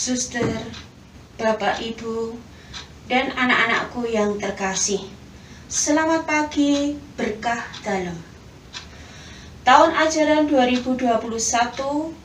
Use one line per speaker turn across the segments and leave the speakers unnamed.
suster, Bapak, Ibu, dan anak-anakku yang terkasih. Selamat pagi, berkah dalam. Tahun ajaran 2021-2022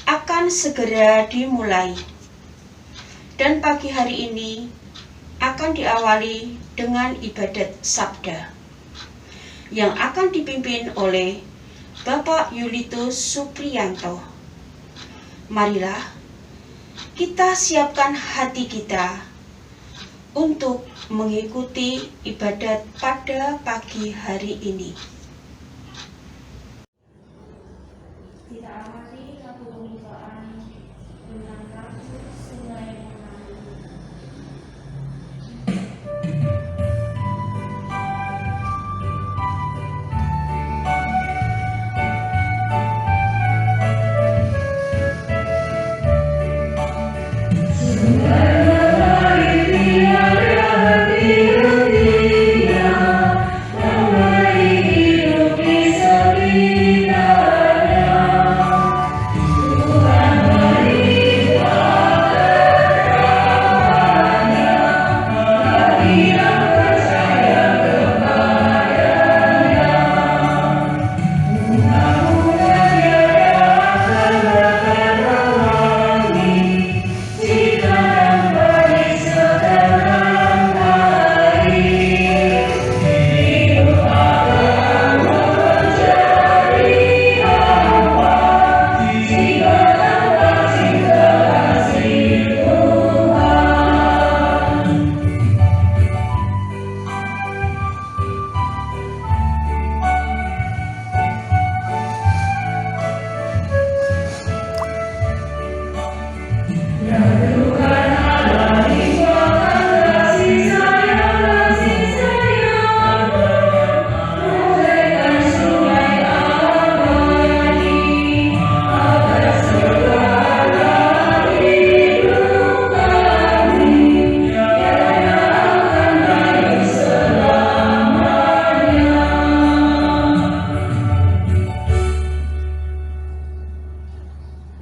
akan segera dimulai. Dan pagi hari ini akan diawali dengan ibadat sabda yang akan dipimpin oleh Bapak Yulitus Supriyanto. Marilah kita siapkan hati kita untuk mengikuti ibadat pada pagi hari ini. Kita amati satu pembukaan tentang Ratu Sungai Mengalir.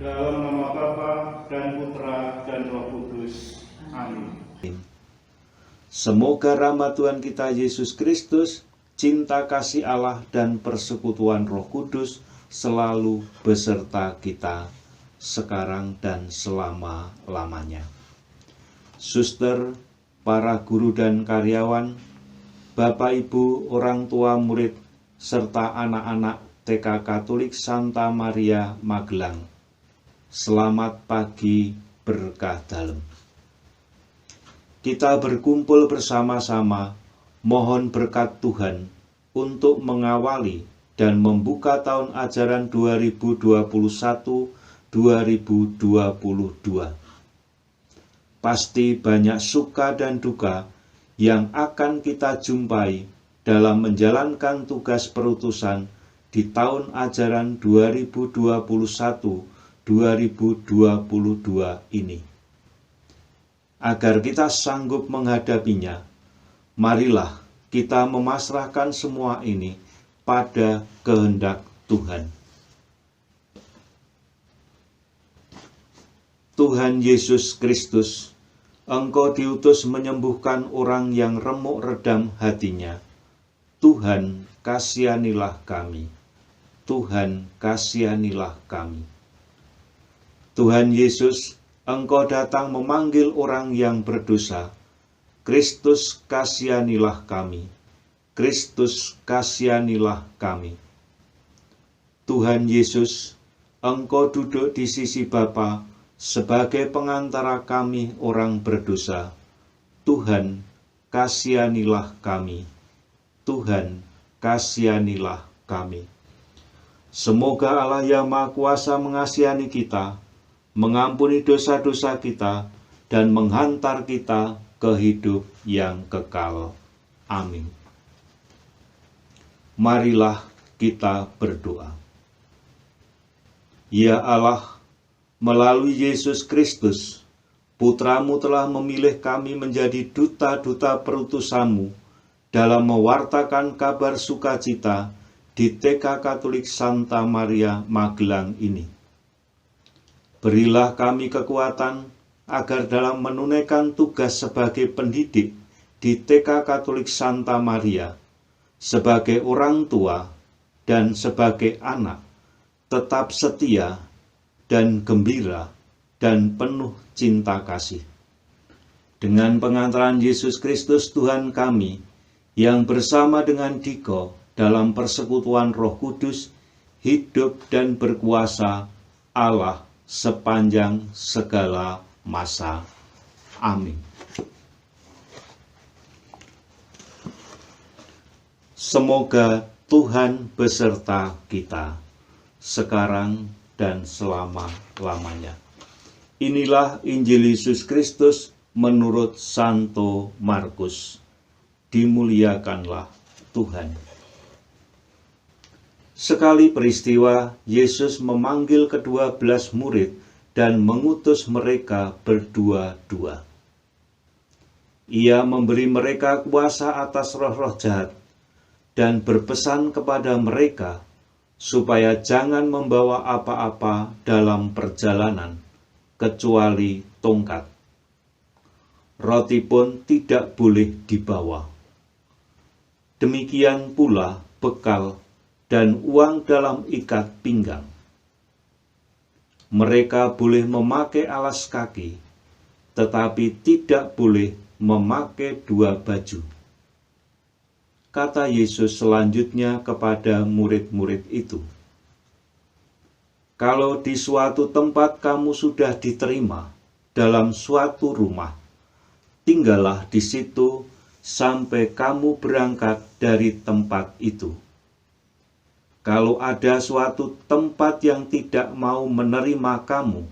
Dalam nama Bapa dan Putra dan Roh Kudus. Amin.
Semoga rahmat Tuhan kita Yesus Kristus, cinta kasih Allah dan persekutuan Roh Kudus selalu beserta kita sekarang dan selama-lamanya. Suster, para guru dan karyawan, Bapak Ibu, orang tua murid, serta anak-anak TK Katolik Santa Maria Magelang. Selamat pagi, berkah dalam. Kita berkumpul bersama-sama, mohon berkat Tuhan untuk mengawali dan membuka tahun ajaran 2021-2022. Pasti banyak suka dan duka yang akan kita jumpai dalam menjalankan tugas perutusan di tahun ajaran 2021-2022 ini. Agar kita sanggup menghadapinya, marilah kita memasrahkan semua ini pada kehendak Tuhan. Tuhan Yesus Kristus, Engkau diutus menyembuhkan orang yang remuk redam hatinya. Tuhan, kasihanilah kami. Tuhan, kasihanilah kami. Tuhan Yesus, Engkau datang memanggil orang yang berdosa. Kristus, kasihanilah kami. Kristus, kasihanilah kami. Tuhan Yesus, Engkau duduk di sisi Bapa sebagai pengantara kami orang berdosa. Tuhan, kasihanilah kami. Tuhan, kasihanilah kami. Semoga Allah yang Maha Kuasa mengasihani kita, mengampuni dosa-dosa kita, dan menghantar kita ke hidup yang kekal. Amin. Marilah kita berdoa. Ya Allah, melalui Yesus Kristus, Putra-Mu telah memilih kami menjadi duta-duta perutusan-Mu dalam mewartakan kabar sukacita di TK Katolik Santa Maria Magelang ini. Berilah kami kekuatan agar dalam menunaikan tugas sebagai pendidik di TK Katolik Santa Maria, sebagai orang tua dan sebagai anak, tetap setia dan gembira dan penuh cinta kasih. Dengan pengantaran Yesus Kristus Tuhan kami, yang bersama dengan Diko dalam persekutuan Roh Kudus, hidup dan berkuasa Allah sepanjang segala masa. Amin. Semoga Tuhan beserta kita, sekarang dan selama-lamanya. Inilah Injil Yesus Kristus menurut Santo Markus. Dimuliakanlah Tuhan. Sekali peristiwa, Yesus memanggil ke-12 murid dan mengutus mereka berdua-dua. Ia memberi mereka kuasa atas roh-roh jahat dan berpesan kepada mereka supaya jangan membawa apa-apa dalam perjalanan kecuali tongkat. Roti pun tidak boleh dibawa. Demikian pula bekal dan uang dalam ikat pinggang. Mereka boleh memakai alas kaki, tetapi tidak boleh memakai 2 baju. Kata Yesus selanjutnya kepada murid-murid itu, "Kalau di suatu tempat kamu sudah diterima dalam suatu rumah, tinggallah di situ sampai kamu berangkat dari tempat itu. Kalau ada suatu tempat yang tidak mau menerima kamu,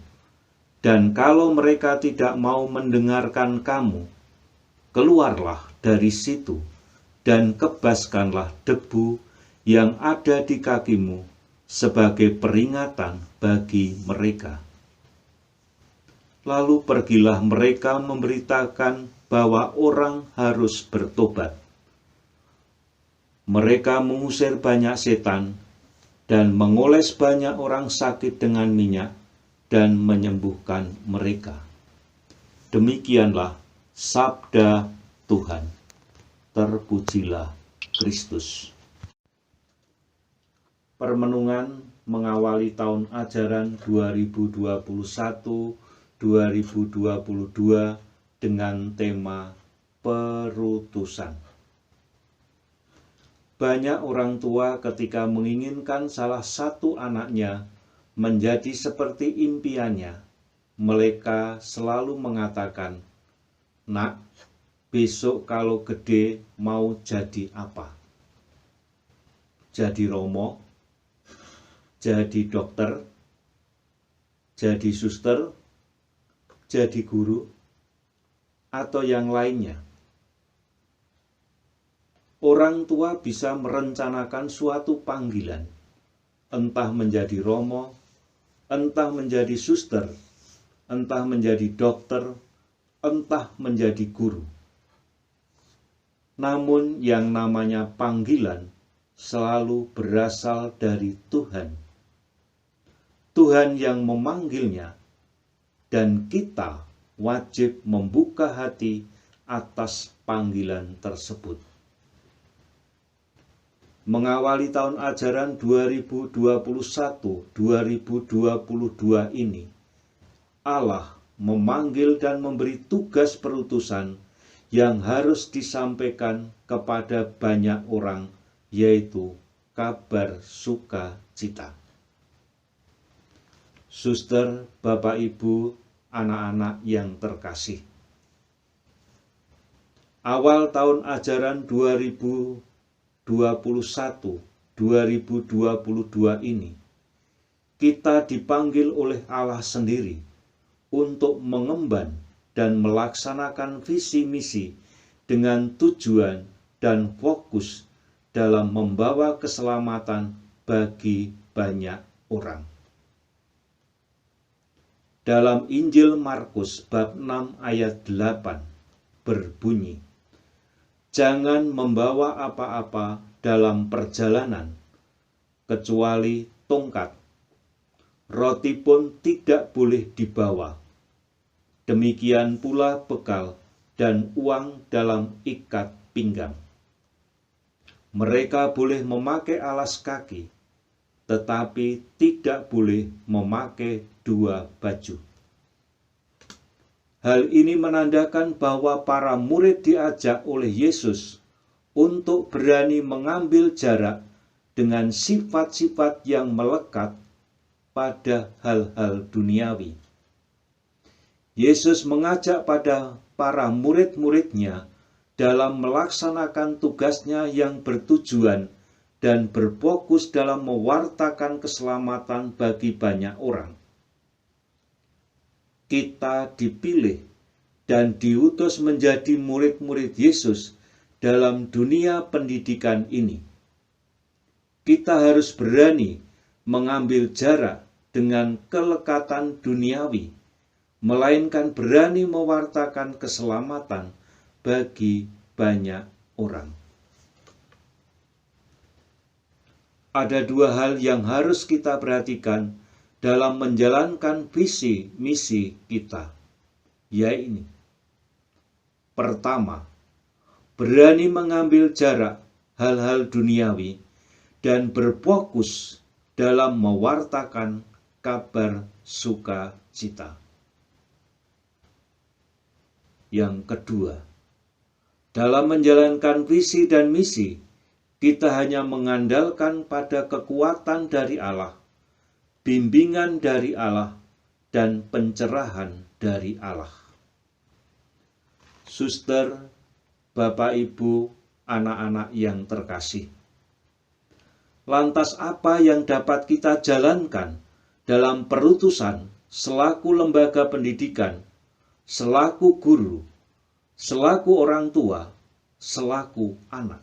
dan kalau mereka tidak mau mendengarkan kamu, keluarlah dari situ dan kebaskanlah debu yang ada di kakimu sebagai peringatan bagi mereka." Lalu pergilah mereka memberitakan bahwa orang harus bertobat. Mereka mengusir banyak setan dan mengoles banyak orang sakit dengan minyak dan menyembuhkan mereka. Demikianlah sabda Tuhan. Terpujilah Kristus. Permenungan mengawali tahun ajaran 2021-2022 dengan tema perutusan. Banyak orang tua ketika menginginkan salah satu anaknya menjadi seperti impiannya, mereka selalu mengatakan, "Nak, besok kalau gede mau jadi apa? Jadi romo? Jadi dokter? Jadi suster? Jadi guru? Atau yang lainnya?" Orang tua bisa merencanakan suatu panggilan, entah menjadi romo, entah menjadi suster, entah menjadi dokter, entah menjadi guru. Namun yang namanya panggilan selalu berasal dari Tuhan. Tuhan yang memanggilnya, dan kita wajib membuka hati atas panggilan tersebut. Mengawali tahun ajaran 2021-2022 ini, Allah memanggil dan memberi tugas perutusan yang harus disampaikan kepada banyak orang, yaitu kabar sukacita. Suster, Bapak, Ibu, anak-anak yang terkasih, awal tahun ajaran 2021-2022 ini, kita dipanggil oleh Allah sendiri untuk mengemban dan melaksanakan visi misi dengan tujuan dan fokus dalam membawa keselamatan bagi banyak orang. Dalam Injil Markus bab 6 ayat 8 berbunyi, "Jangan membawa apa-apa dalam perjalanan, kecuali tongkat, roti pun tidak boleh dibawa. Demikian pula bekal dan uang dalam ikat pinggang. Mereka boleh memakai alas kaki, tetapi tidak boleh memakai dua baju. Hal ini menandakan bahwa para murid diajak oleh Yesus untuk berani mengambil jarak dengan sifat-sifat yang melekat pada hal-hal duniawi. Yesus mengajak pada para murid-muridnya dalam melaksanakan tugasnya yang bertujuan dan berfokus dalam mewartakan keselamatan bagi banyak orang. Kita dipilih dan diutus menjadi murid-murid Yesus dalam dunia pendidikan ini. Kita harus berani mengambil jarak dengan kelekatan duniawi, melainkan berani mewartakan keselamatan bagi banyak orang. Ada dua hal yang harus kita perhatikan dalam menjalankan visi misi kita, yaitu: pertama, berani mengambil jarak hal-hal duniawi dan berfokus dalam mewartakan kabar sukacita. Yang kedua, dalam menjalankan visi dan misi, kita hanya mengandalkan pada kekuatan dari Allah, bimbingan dari Allah, dan pencerahan dari Allah. Suster, Bapak, Ibu, anak-anak yang terkasih, lantas apa yang dapat kita jalankan dalam perutusan selaku lembaga pendidikan, selaku guru, selaku orang tua, selaku anak?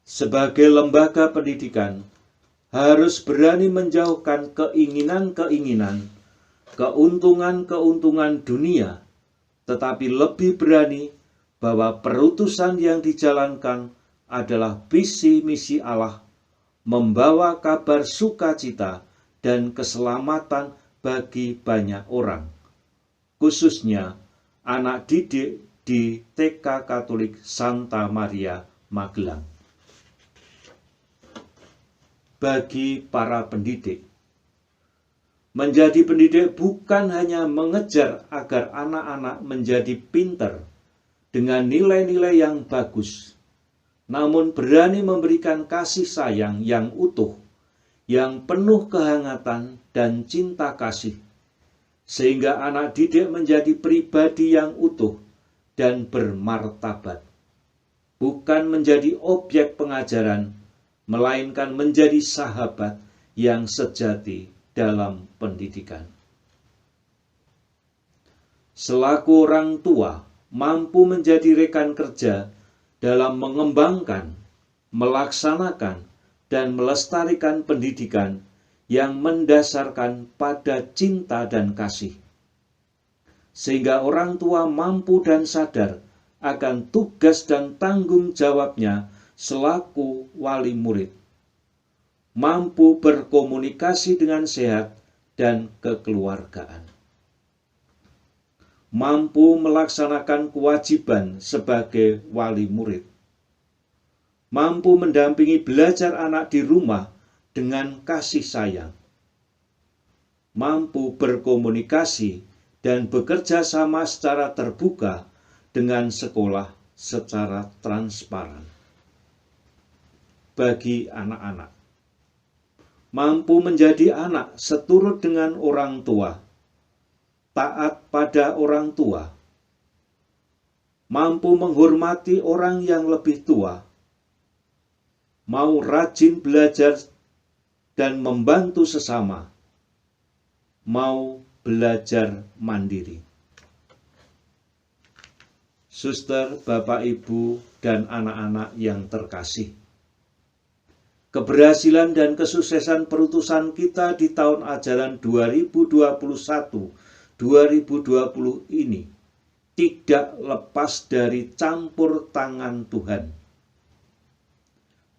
Sebagai lembaga pendidikan, harus berani menjauhkan keinginan-keinginan, keuntungan-keuntungan dunia, tetapi lebih berani bahwa perutusan yang dijalankan adalah visi misi Allah, membawa kabar sukacita dan keselamatan bagi banyak orang, khususnya anak didik di TK Katolik Santa Maria Magelang. Bagi para pendidik, menjadi pendidik bukan hanya mengejar agar anak-anak menjadi pintar dengan nilai-nilai yang bagus, namun berani memberikan kasih sayang yang utuh, yang penuh kehangatan dan cinta kasih, sehingga anak didik menjadi pribadi yang utuh dan bermartabat, bukan menjadi objek pengajaran, melainkan menjadi sahabat yang sejati dalam pendidikan. Selaku orang tua, mampu menjadi rekan kerja dalam mengembangkan, melaksanakan, dan melestarikan pendidikan yang mendasarkan pada cinta dan kasih, sehingga orang tua mampu dan sadar akan tugas dan tanggung jawabnya selaku wali murid, mampu berkomunikasi dengan sehat dan kekeluargaan, mampu melaksanakan kewajiban sebagai wali murid, mampu mendampingi belajar anak di rumah dengan kasih sayang, mampu berkomunikasi dan bekerja sama secara terbuka dengan sekolah secara transparan. Bagi anak-anak, mampu menjadi anak seturut dengan orang tua, taat pada orang tua, mampu menghormati orang yang lebih tua, mau rajin belajar dan membantu sesama, mau belajar mandiri. Suster, Bapak, Ibu, dan anak-anak yang terkasih, keberhasilan dan kesuksesan perutusan kita di tahun ajaran 2021-2020 ini tidak lepas dari campur tangan Tuhan.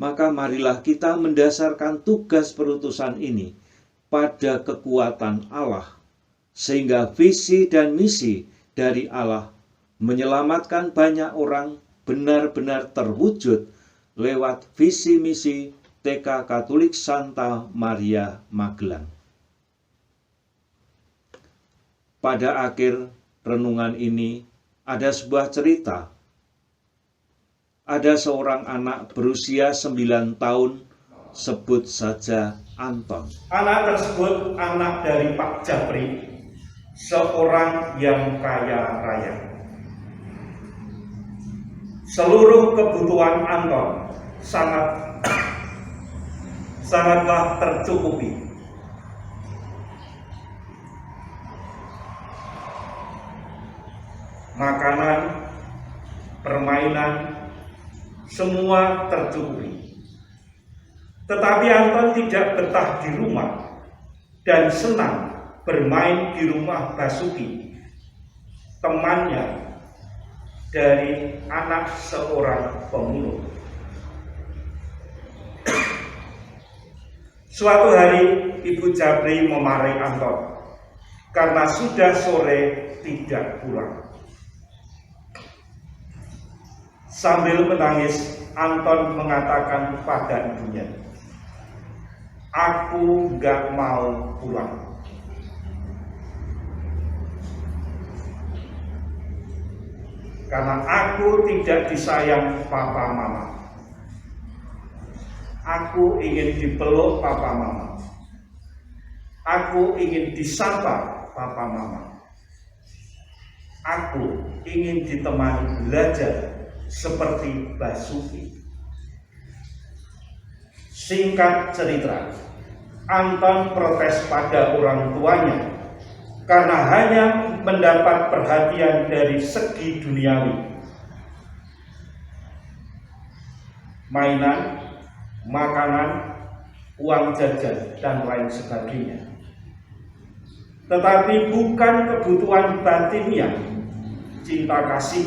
Maka marilah kita mendasarkan tugas perutusan ini pada kekuatan Allah, sehingga visi dan misi dari Allah menyelamatkan banyak orang benar-benar terwujud lewat visi misi TK Katolik Santa Maria Magelang. Pada akhir renungan ini ada sebuah cerita. Ada seorang anak berusia 9 tahun, sebut saja Anton.
Anak tersebut anak dari Pak Japri, seorang yang kaya raya. Seluruh kebutuhan Anton sangatlah tercukupi. Makanan, permainan, semua tercukupi. Tetapi Anton tidak betah di rumah dan senang bermain di rumah Basuki, temannya dari anak seorang pemulung. Suatu hari Ibu Japri memarahi Anton karena sudah sore tidak pulang. Sambil menangis, Anton mengatakan pada ibunya, "Aku gak mau pulang." Karena aku tidak disayang papa mama. Aku ingin dipeluk papa mama. Aku ingin disapa papa mama. Aku ingin ditemani belajar seperti Basuki. Singkat cerita, Anton protes pada orang tuanya karena hanya mendapat perhatian dari segi duniawi. Mainan, makanan, uang jajan, dan lain sebagainya. Tetapi bukan kebutuhan batinnya, cinta kasih,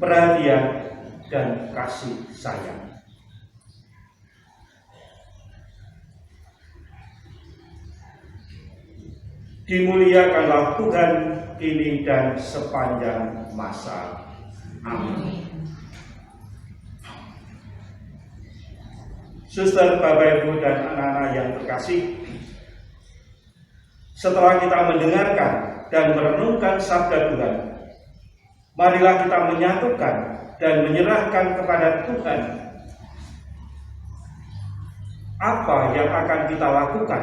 perhatian, dan kasih sayang. Dimuliakanlah Tuhan kini dan sepanjang masa. Amin. Suster, Bapak, Ibu, dan anak-anak yang terkasih, setelah kita mendengarkan dan merenungkan sabda Tuhan, marilah kita menyatukan dan menyerahkan kepada Tuhan apa yang akan kita lakukan,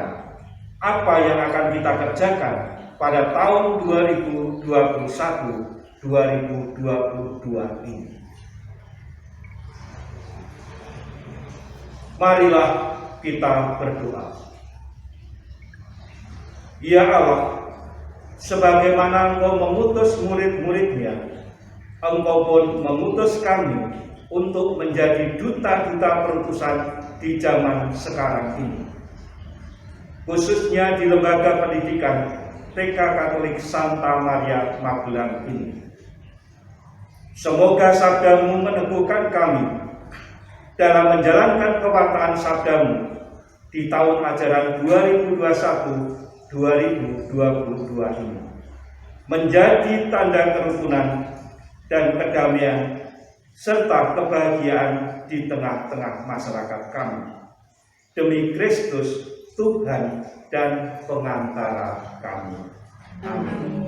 apa yang akan kita kerjakan pada tahun 2021-2022 ini. Marilah kita berdoa. Ya Allah, sebagaimana Engkau mengutus murid-murid-Nya, Engkau pun mengutus kami untuk menjadi duta-duta perutusan di zaman sekarang ini, khususnya di lembaga pendidikan TK Katolik Santa Maria Magelang ini. Semoga sabda-Mu meneguhkan kami dalam menjalankan kewartaan sabda-Mu di tahun ajaran 2021-2022 ini, menjadi tanda kerukunan dan kedamaian serta kebahagiaan di tengah-tengah masyarakat kami. Demi Kristus, Tuhan dan pengantara kami. Amin.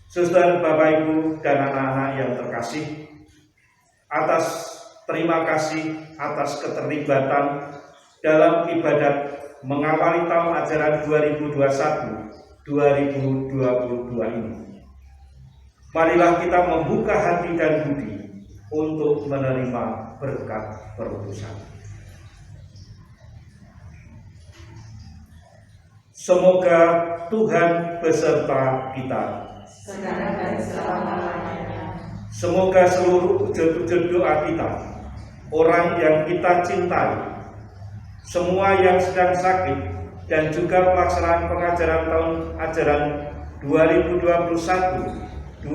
Suster, Bapak, Ibu, dan anak-anak yang terkasih, terima kasih atas keterlibatan dalam ibadat mengawali tahun ajaran 2021-2022 ini. Marilah kita membuka hati dan budi untuk menerima berkat perutusan. Semoga Tuhan beserta kita
sekarang dan selama-lamanya.
Semoga seluruh ujud-ujud doa kita, orang yang kita cintai, semua yang sedang sakit, dan juga pelaksanaan pengajaran tahun ajaran 2021-2022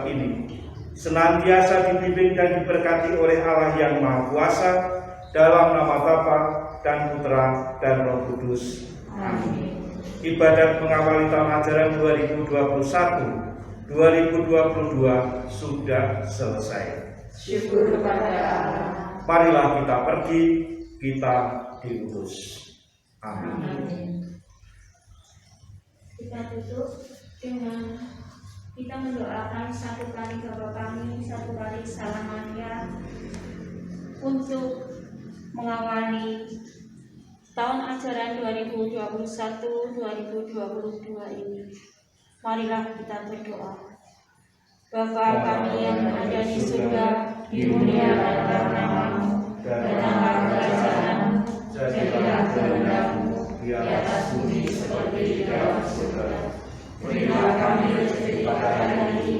ini, senantiasa dibimbing dan diberkati oleh Allah yang Maha Kuasa, dalam nama Bapa dan Putra dan Roh Kudus.
Amin.
Ibadat mengawali tahun ajaran 2021-2022 sudah selesai.
Syukur kepada Allah.
Marilah kita pergi, kita diutus. Amin.
Amin.
Kita tutup dengan kita mendoakan satu kali Bapa kami, satu kali Salam Maria untuk mengawali tahun ajaran 2021-2022 ini. Marilah kita berdoa. Bapa kami yang ada di surga, dimuliakanlah namamu, datanglah kerajaanmu, jadilah kehendakmu di atas bumi seperti di dalam surga. Berilah kami rezeki pada hari ini,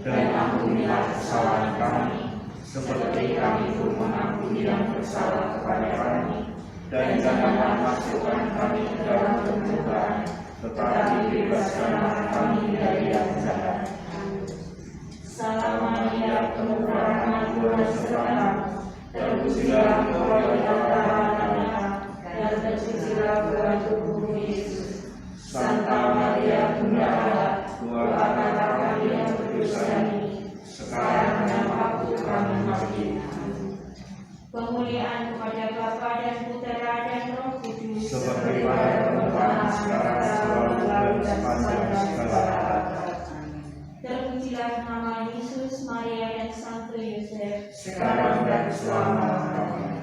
dan ampunilah kesalahan kami, seperti kami pun mengampuni yang bersalah kepada kami. Dan janganlah masukkan kami ke dalam pencobaan, tetapi bebaskanlah kami dari yang jahat. Salam Maria, penuh rahmat, Tuhan sertamu, terpujilah Engkau di antara anak-anak, dan terpujilah buah tubuhmu Yesus. Santa Maria Bunda Allah, doakanlah kami yang berdosa ini, sekarang dan waktu kami mati. Kemuliaan kepada Bapa dan Putra dan Roh Kudus,
Seperti pada permulaan, sekarang, selalu, dan sepanjang segala abad.
terpujilah nama Yesus, Maria dan Santo Yosef,
Sekarang dan selama-lamanya.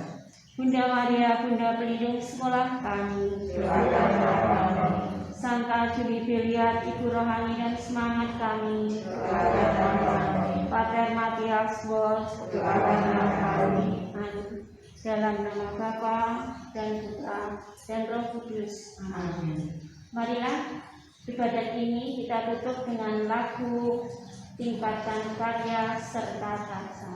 Bunda Maria, Bunda pelindung sekolah kami,
Doakanlah kami.
Santa Julibiliat, Ibu rohani dan semangat kami,
Doakanlah kami.
Pater Matias Bos,
Doakanlah kami.
dalam nama Bapa dan Putra dan Roh Kudus.
Amin.
Marilah ibadat ini kita tutup dengan lagu tingkatan karya serta rasa.